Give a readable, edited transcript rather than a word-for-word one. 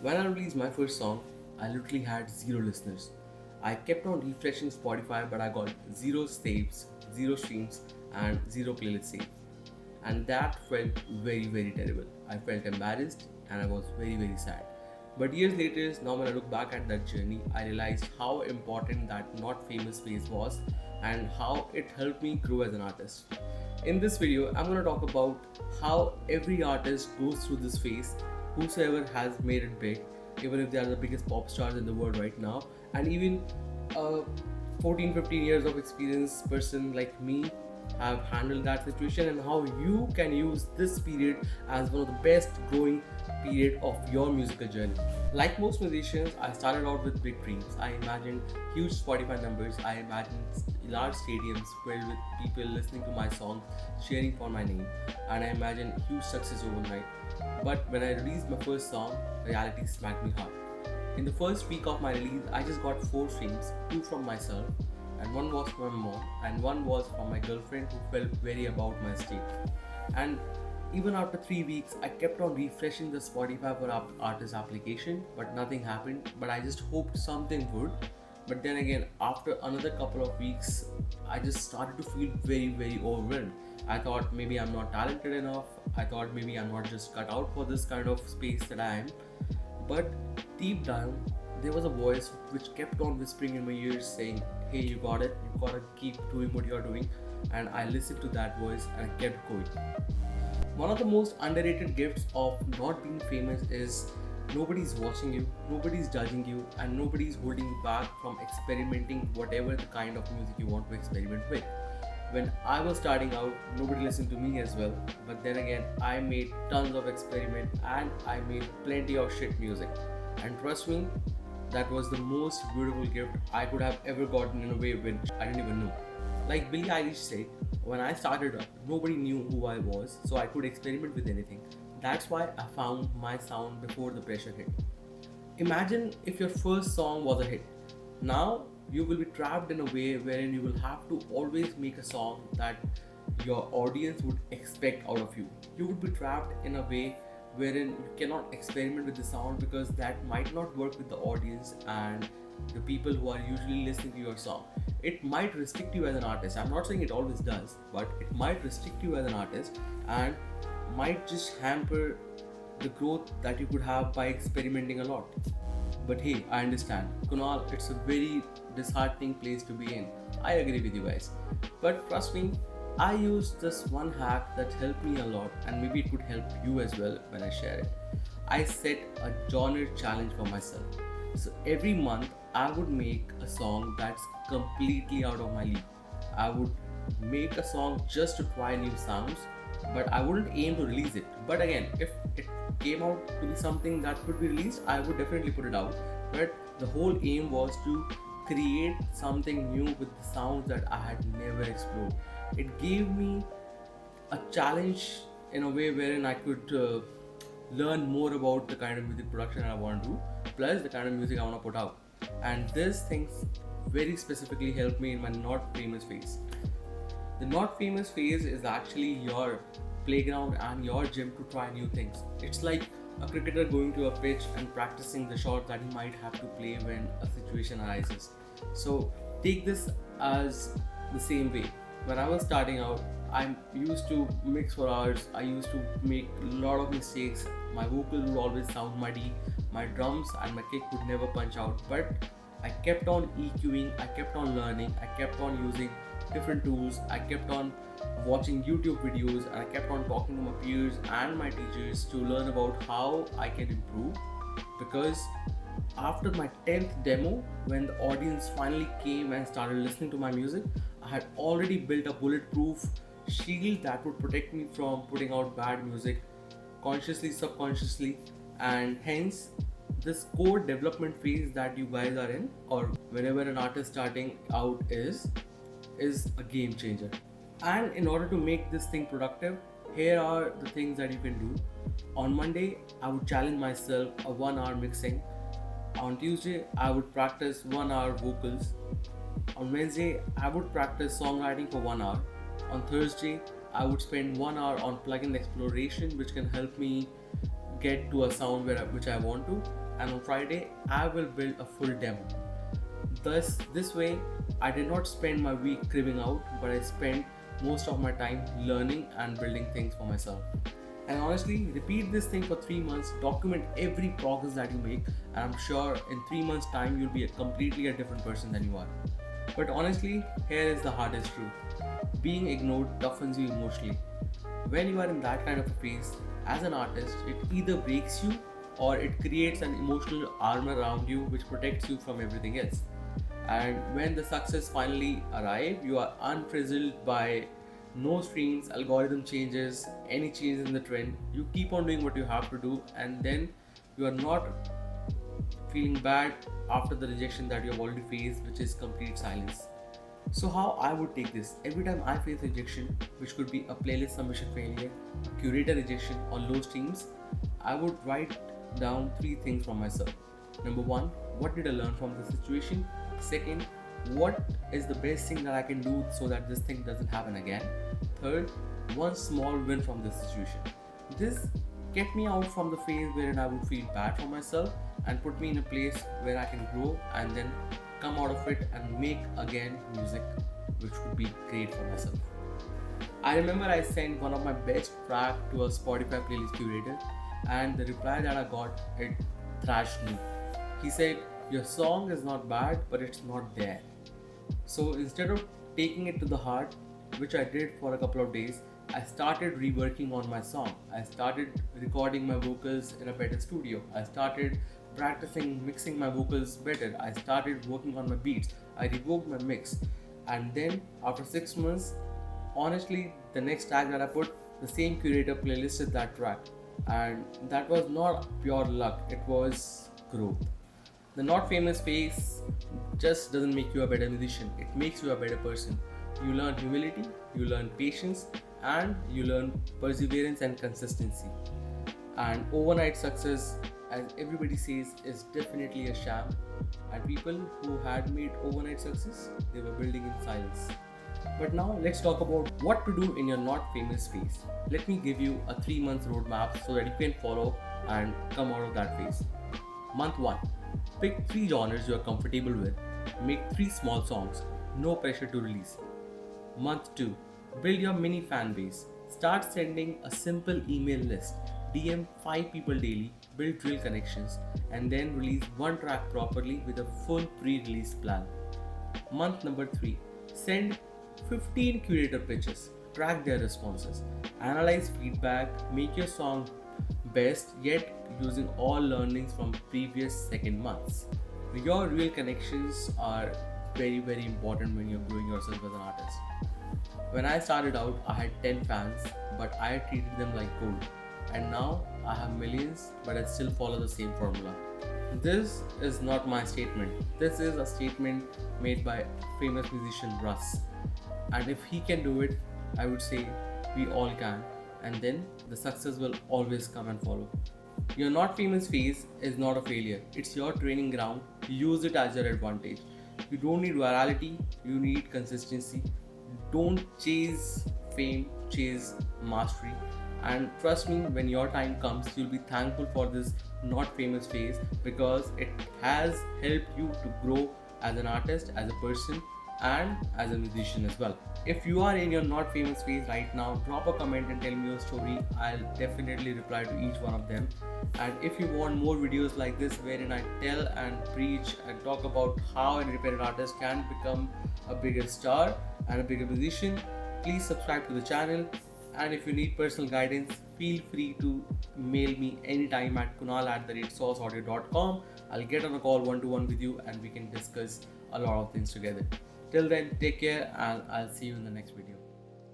When I released my first song, I literally had zero listeners. I kept on refreshing Spotify, but I got zero saves, zero streams, and zero playlists saved. And that felt very, very terrible. I felt embarrassed and I was very, very sad. But years later, now when I look back at that journey, I realized how important that not famous phase was and how it helped me grow as an artist. In this video, I'm going to talk about how every artist goes through this phase, whosoever has made it big, even if they are the biggest pop stars in the world right now, and even a 14-15 years of experience person like me have handled that situation, and how you can use this period as one of the best growing period of your musical journey. Like most musicians, I started out with big dreams. I imagined huge Spotify numbers. I imagined large stadiums filled with people listening to my songs, cheering for my name, and I imagined huge success overnight. But when I released my first song, reality smacked me hard. In the first week of my release, I just got 4 streams, 2 from myself, and one was from my mom, and one was from my girlfriend who felt very about my state. And even after 3 weeks, I kept on refreshing the Spotify for artist application, but nothing happened. But I just hoped something would. But then again, after another couple of weeks, I just started to feel very, very overwhelmed. I thought maybe I'm not talented enough. I thought maybe I'm not just cut out for this kind of space that I am. But deep down, there was a voice which kept on whispering in my ears saying, "Hey, you got it, you gotta keep doing what you're doing." And I listened to that voice and I kept going. One of the most underrated gifts of not being famous is nobody's watching you, nobody's judging you, and nobody's holding you back from experimenting whatever the kind of music you want to experiment with. When I was starting out, nobody listened to me as well, but then again, I made tons of experiment and I made plenty of shit music. And trust me, that was the most beautiful gift I could have ever gotten in a way which I didn't even know. Like Billie Eilish said, when I started up, nobody knew who I was, so I could experiment with anything. That's why I found my sound before the pressure hit. Imagine if your first song was a hit. Now you will be trapped in a way wherein you will have to always make a song that your audience would expect out of you. You would be trapped in a way wherein you cannot experiment with the sound because that might not work with the audience and the people who are usually listening to your song. It might restrict you as an artist. I'm not saying it always does, but it might restrict you as an artist and might just hamper the growth that you could have by experimenting a lot. But hey, I understand. Kunal, it's a very disheartening place to be in. I agree with you guys. But trust me, I used this one hack that helped me a lot, and maybe it could help you as well when I share it. I set a genre challenge for myself. So every month I would make a song that's completely out of my league. I would make a song just to try new sounds, but I wouldn't aim to release it. But again, if it came out to be something that could be released, I would definitely put it out. But the whole aim was to create something new with the sounds that I had never explored. It gave me a challenge in a way wherein I could learn more about the kind of music production I want to do, plus the kind of music I want to put out. And these things very specifically helped me in my not famous phase. The not famous phase is actually your playground and your gym to try new things. It's like a cricketer going to a pitch and practicing the shot that he might have to play when a situation arises. So take this as the same way. When I was starting out, I used to mix for hours. I used to make a lot of mistakes. My vocals would always sound muddy. My drums and my kick would never punch out. But I kept on EQing, I kept on learning, I kept on using different tools, I kept on watching YouTube videos, and I kept on talking to my peers and my teachers to learn about how I can improve. Because after my 10th demo, when the audience finally came and started listening to my music, I had already built a bulletproof shield that would protect me from putting out bad music consciously, subconsciously, and hence this core development phase that you guys are in, or whenever an artist starting out is a game changer. And in order to make this thing productive, here are the things that you can do. On Monday, I would challenge myself a 1 hour mixing. On Tuesday, I would practice 1 hour vocals. On Wednesday, I would practice songwriting for 1 hour. On Thursday, I would spend 1 hour on plugin exploration, which can help me get to a sound which I want to, and on Friday I will build a full demo. Thus, this way, I did not spend my week cribbing out, but I spent most of my time learning and building things for myself. And honestly, repeat this thing for 3 months, document every progress that you make, and I'm sure in 3 months' time you'll be completely a different person than you are. But honestly, here is the hardest truth. Being ignored toughens you emotionally. When you are in that kind of a phase, as an artist, it either breaks you or it creates an emotional armor around you which protects you from everything else. And when the success finally arrive, you are unfrizzled by no streams, algorithm changes, any changes in the trend. You keep on doing what you have to do, and then you are not feeling bad after the rejection that you have already faced, which is complete silence. So how I would take this? Every time I face rejection, which could be a playlist submission failure, curator rejection, or low streams, I would write down 3 things for myself. Number 1, what did I learn from the situation? Second, what is the best thing that I can do so that this thing doesn't happen again? Third, one small win from this situation. This get me out from the phase wherein I would feel bad for myself and put me in a place where I can grow and then come out of it and make again music which would be great for myself. I remember I sent one of my best track to a Spotify playlist curator, and the reply that I got, it thrashed me. He said, "Your song is not bad, but it's not there." So instead of taking it to the heart, which I did for a couple of days, I started reworking on my song. I started recording my vocals in a better studio. I started practicing mixing my vocals better. I started working on my beats. I revoked my mix. And then after 6 months, honestly, the next track that I put, the same curator playlisted that track. And that was not pure luck, it was growth. The not famous phase just doesn't make you a better musician, it makes you a better person. You learn humility, you learn patience, and you learn perseverance and consistency. And overnight success, as everybody says, is definitely a sham. And people who had made overnight success, they were building in silence. But now let's talk about what to do in your not famous phase. Let me give you a 3 month roadmap so that you can follow and come out of that phase. Month 1. Pick 3 genres you are comfortable with. Make 3 small songs. No pressure to release. Month 2. Build your mini fan base. Start sending a simple email list. DM 5 people daily. Build real connections. And then release 1 track properly with a full pre-release plan. Month number 3. Send 15 curator pitches. Track their responses. Analyze feedback. Make your song best yet using all learnings from previous second months. Your real connections are very, very important when you're growing yourself as an artist. When I started out, I had 10 fans, but I treated them like gold. And now I have millions, but I still follow the same formula. This is not my statement. This is a statement made by famous musician Russ. And if he can do it, I would say we all can. And then the success will always come and follow. Your not famous phase is not a failure. It's your training ground. Use it as your advantage. You don't need virality, you need consistency. Don't chase fame, chase mastery. And trust me, when your time comes, you'll be thankful for this not famous phase because it has helped you to grow as an artist, as a person, and as a musician as well. If you are in your not famous phase right now, drop a comment and tell me your story. I'll definitely reply to each one of them. And if you want more videos like this wherein I tell and preach and talk about how an independent artist can become a bigger star and a bigger musician, please subscribe to the channel. And if you need personal guidance, feel free to mail me anytime at kunal@sourceaudio.com. I'll get on a call one-to-one with you and we can discuss a lot of things together. Till then, take care and I'll see you in the next video.